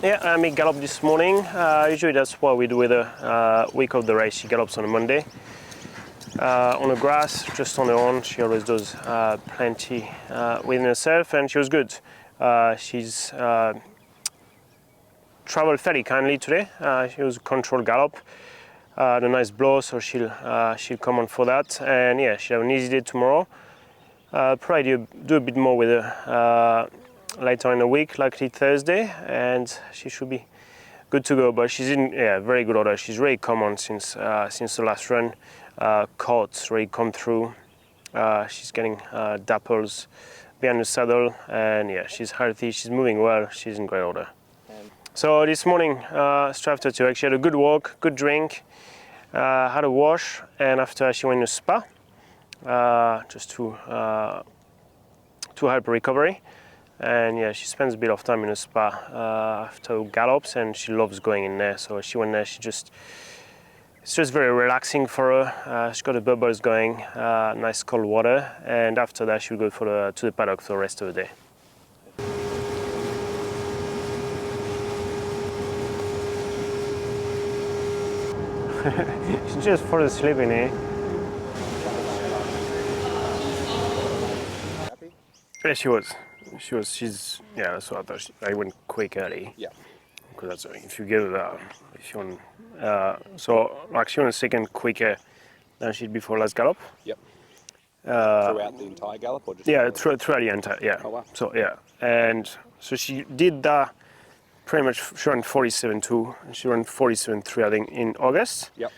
Yeah, I made Gallop this morning. Usually that's what we do with the week of the race. She gallops on a Monday. On the grass, just on her own. She always does plenty within herself, and she was good. She's traveled fairly kindly today. She was a controlled gallop. The nice blow, so she'll come on for that. And yeah, she'll have an easy day tomorrow. Probably do a bit more with her later in the week, likely Thursday, and she should be good to go. But she's in very good order. She's really come on since the last run. Coats really come through. She's getting dapples behind the saddle, and yeah, she's healthy. She's moving well. She's in great order. So this morning, straight after two, she had a good walk, good drink, had a wash, and after she went to spa, just to help recovery. And yeah, she spends a bit of time in a spa after gallops, and she loves going in there. So she went there. It's just very relaxing for her. She's got the bubbles going, nice cold water, and after that she'll go to the paddock for the rest of the day. She just fell asleep in here. Yeah, she was. That's what I thought. I went quick early. Yeah. Because that's if you give if you want. So like she went a second quicker than she'd before last gallop. Yep. Throughout the entire gallop, or just? Yeah, throughout the entire. Yeah. Oh wow. So yeah, and so she did that. Pretty much, she ran 47.2, and she ran 47.3, I think, in August. Yep.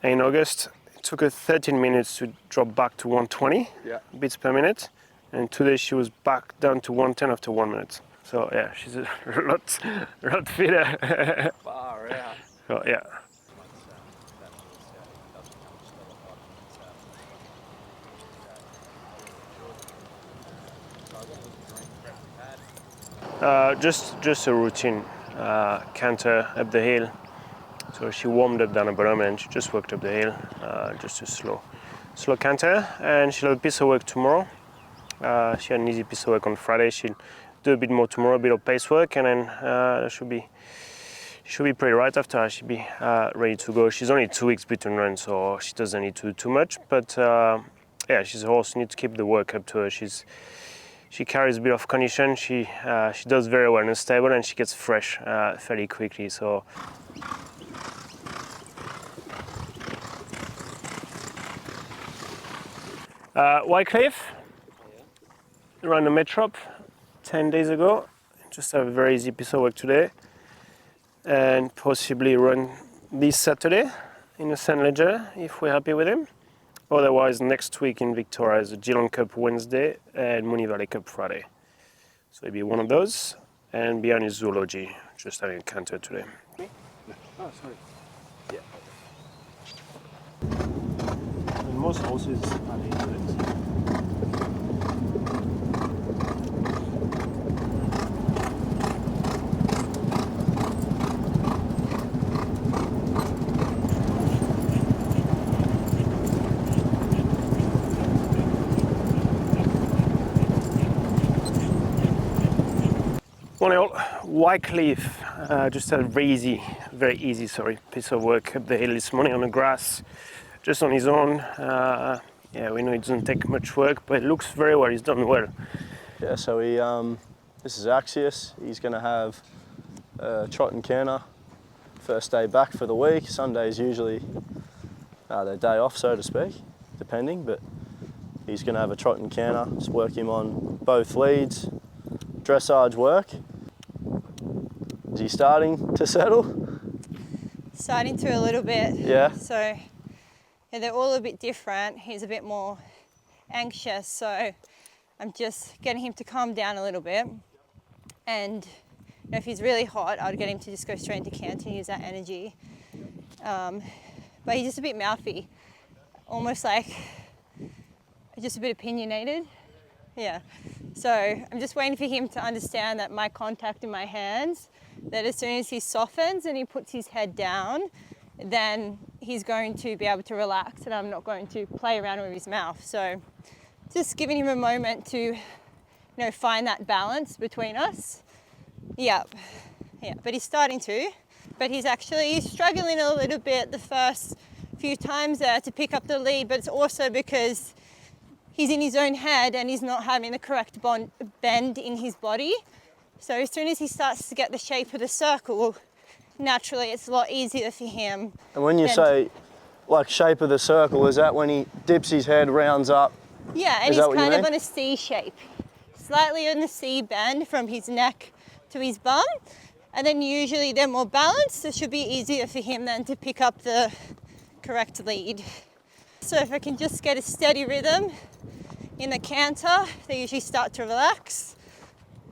And in August, it took her 13 minutes to drop back to 120 beats per minute. And today she was back down to 110 after 1 minute. So yeah, she's a lot fitter. Far out. So yeah. Just a routine canter up the hill. So she warmed up down the bottom and she just walked up the hill, just a slow canter. And she'll have a piece of work tomorrow. She had an easy piece of work on Friday. She'll do a bit more tomorrow, a bit of pace work, and then she'll be pretty right after. She'll be ready to go. She's only 2 weeks between runs, so she doesn't need to do too much. But yeah, she's a horse. You need to keep the work up to her. She carries a bit of condition. She does very well in the stable, and she gets fresh fairly quickly. So. Wyclif ran the Metrop 10 days ago. Just have a very easy piece of work today, and possibly run this Saturday in the St. Leger if we're happy with him. Otherwise, next week in Victoria is a Geelong Cup Wednesday and Moonee Valley Cup Friday. So it'll be one of those. And behind is Zoology, just having a canter today. Oh, sorry. Yeah. And most horses are into it. Morning all. Wyclif just had a very easy piece of work up the hill this morning on the grass, just on his own. Yeah, we know it doesn't take much work, but it looks very well. He's done well. Yeah, so this is Axius. He's going to have trot and canter first day back for the week. Sunday's usually their day off, so to speak, depending, but he's going to have a trot and canter. Just work him on both leads, dressage work. Is he starting to settle? Starting to a little bit. Yeah. So yeah, they're all a bit different. He's a bit more anxious, so I'm just getting him to calm down a little bit. And if he's really hot, I'd get him to just go straight into canter and use that energy. But he's just a bit mouthy, almost like just a bit opinionated. Yeah. So I'm just waiting for him to understand that my contact in my hands, that as soon as he softens and he puts his head down, then he's going to be able to relax and I'm not going to play around with his mouth. So just giving him a moment to find that balance between us. Yeah, but he's starting to. But he's actually struggling a little bit the first few times there to pick up the lead, but it's also because he's in his own head and he's not having the correct bend in his body. So as soon as he starts to get the shape of the circle, naturally it's a lot easier for him. And when you say like shape of the circle, is that when he dips his head, rounds up? Yeah, and he's kind of on a C shape, slightly on the C bend from his neck to his bum. And then usually they're more balanced. It should be easier for him then to pick up the correct lead. So if I can just get a steady rhythm in the canter, they usually start to relax.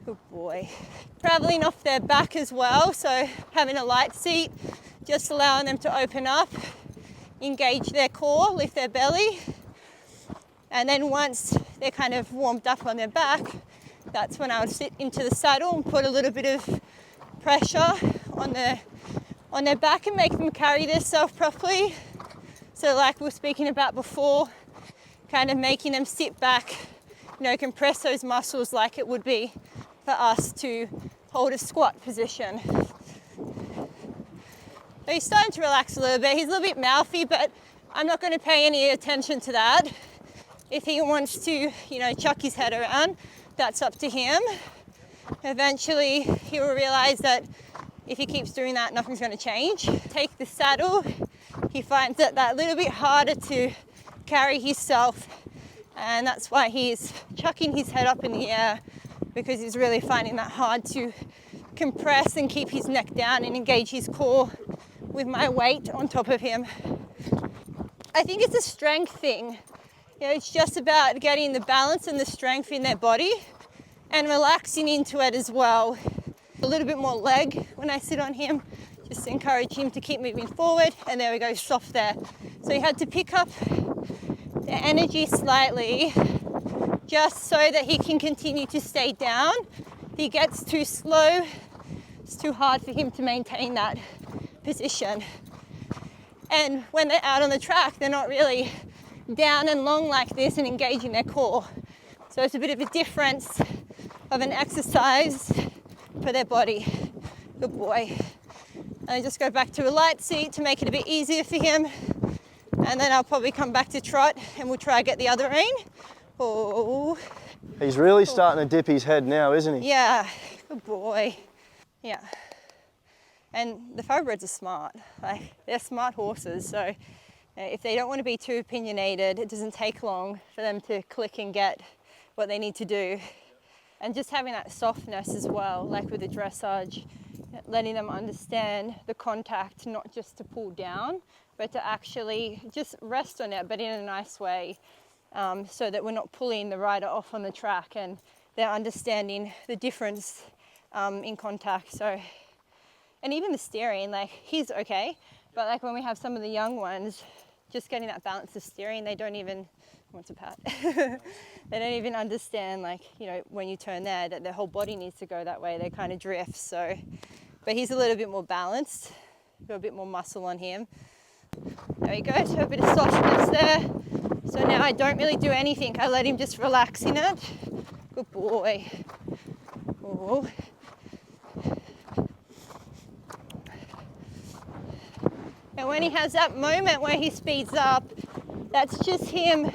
Good boy. Traveling off their back as well, so having a light seat, just allowing them to open up, engage their core, lift their belly. And then once they're kind of warmed up on their back, that's when I would sit into the saddle and put a little bit of pressure on their back and make them carry themselves properly. So like we were speaking about before, kind of making them sit back, compress those muscles like it would be for us to hold a squat position. So he's starting to relax a little bit. He's a little bit mouthy, but I'm not going to pay any attention to that. If he wants to, chuck his head around, that's up to him. Eventually he will realize that if he keeps doing that, nothing's going to change. Take the saddle, he finds it that little bit harder to carry himself, and that's why he's chucking his head up in the air, because he's really finding that hard to compress and keep his neck down and engage his core with my weight on top of him. I think it's a strength thing. It's just about getting the balance and the strength in their body and relaxing into it as well. A little bit more leg when I sit on him, just to encourage him to keep moving forward. And there we go, soft there. So you had to pick up the energy slightly just so that he can continue to stay down. If he gets too slow, it's too hard for him to maintain that position. And when they're out on the track, they're not really down and long like this and engaging their core. So it's a bit of a difference of an exercise for their body. Good boy. And I just go back to a light seat to make it a bit easier for him. And then I'll probably come back to trot and we'll try to get the other rein. Oh. He's really starting to dip his head now, isn't he? Yeah, good boy. Yeah. And the thoroughbreds are smart. They're smart horses, so if they don't want to be too opinionated, it doesn't take long for them to click and get what they need to do. And just having that softness as well, like with the dressage, letting them understand the contact, not just to pull down, but to actually just rest on it, but in a nice way, so that we're not pulling the rider off on the track, and they're understanding the difference in contact. So, and even the steering, he's okay, but when we have some of the young ones, just getting that balance of steering, they don't even, wants a pat, they don't even understand, when you turn there, that their whole body needs to go that way. They kind of drift. So, but he's a little bit more balanced, got a bit more muscle on him. There we go, so a bit of softness there. So now I don't really do anything. I let him just relax in it. Good boy. Oh. And when he has that moment where he speeds up, that's just him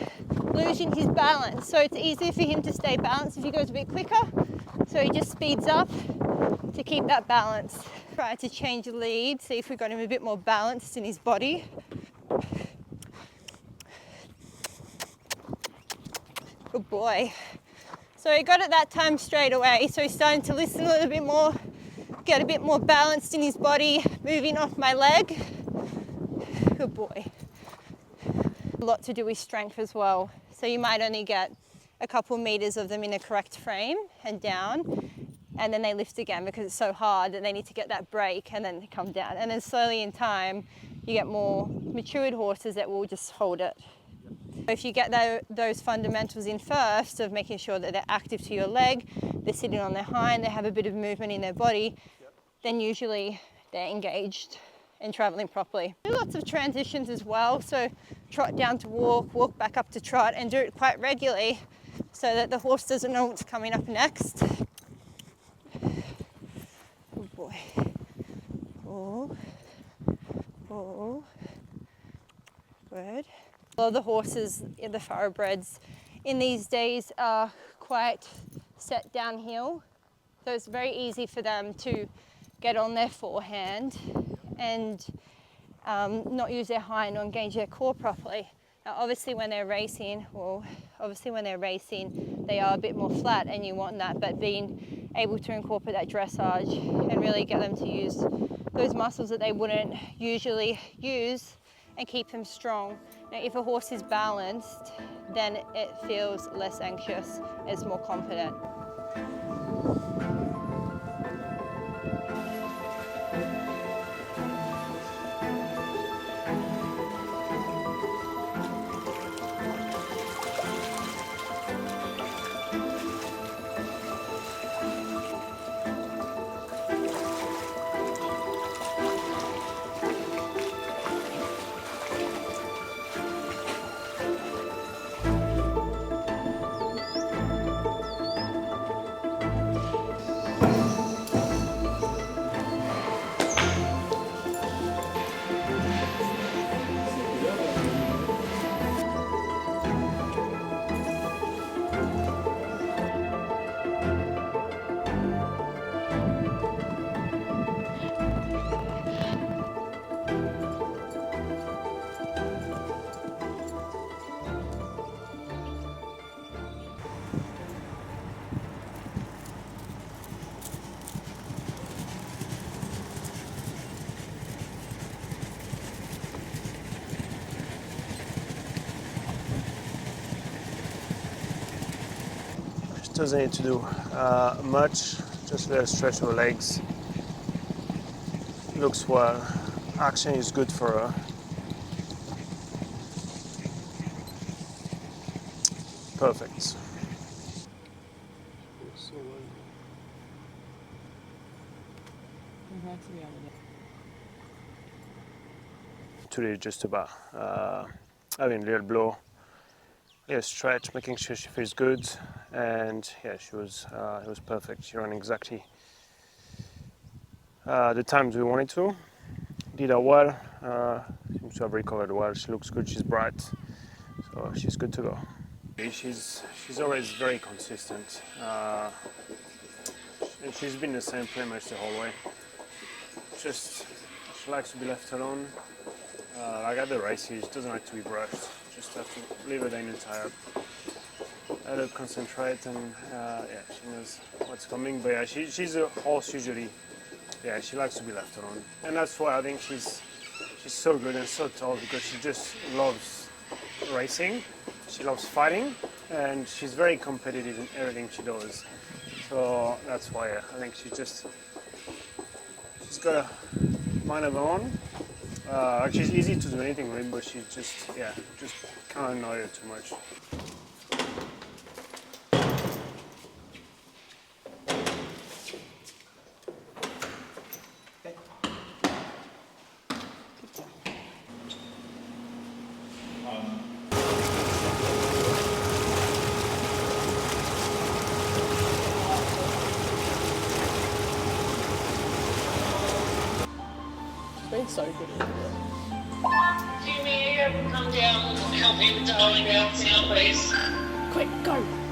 losing his balance. So it's easier for him to stay balanced if he goes a bit quicker. So he just speeds up to keep that balance. Try to change the lead, see if we got him a bit more balanced in his body. Good boy. So he got it that time straight away. So he's starting to listen a little bit more, get a bit more balanced in his body, moving off my leg. Good boy. A lot to do with strength as well. So you might only get a couple meters of them in a correct frame and down, and then they lift again because it's so hard that they need to get that break and then they come down. And then slowly in time, you get more matured horses that will just hold it. If you get those fundamentals in first of making sure that they're active to your leg, they're sitting on their hind, they have a bit of movement in their body, then usually they're engaged and traveling properly. Do lots of transitions as well, so trot down to walk, walk back up to trot, and do it quite regularly so that the horse doesn't know what's coming up next. Oh boy. Oh. Oh. Good. A lot of the horses, the thoroughbreds in these days are quite set downhill. So it's very easy for them to get on their forehand and not use their hind, not engage their core properly. Now obviously when they're racing, they are a bit more flat and you want that, but being able to incorporate that dressage and really get them to use those muscles that they wouldn't usually use and keep them strong. Now if a horse is balanced, then it feels less anxious, it's more confident. Doesn't need to do much, just let her stretch her legs. Looks well. Action is good for her. Perfect. Today just about having a little blow, little stretch, making sure she feels good, and yeah, it was perfect. She ran exactly the times we wanted to. Did her well. Seems to have recovered well. She looks good. She's bright, so she's good to go. She's always very consistent, and she's been the same pretty much the whole way. Just she likes to be left alone. Like at the races, she doesn't like to be brushed. Just have to leave her down and tired. Let her concentrate, and yeah, she knows what's coming. But yeah, she's a horse usually. Yeah, she likes to be left alone, and that's why I think she's so good and so tall, because she just loves racing. She loves fighting, and she's very competitive in everything she does. So that's why I think she's got a mind of her own. She's easy to do anything with, but she just can't annoy her too much. Been so good at it. Jimmy, come down and help him dialing out sound, please. Quick, go!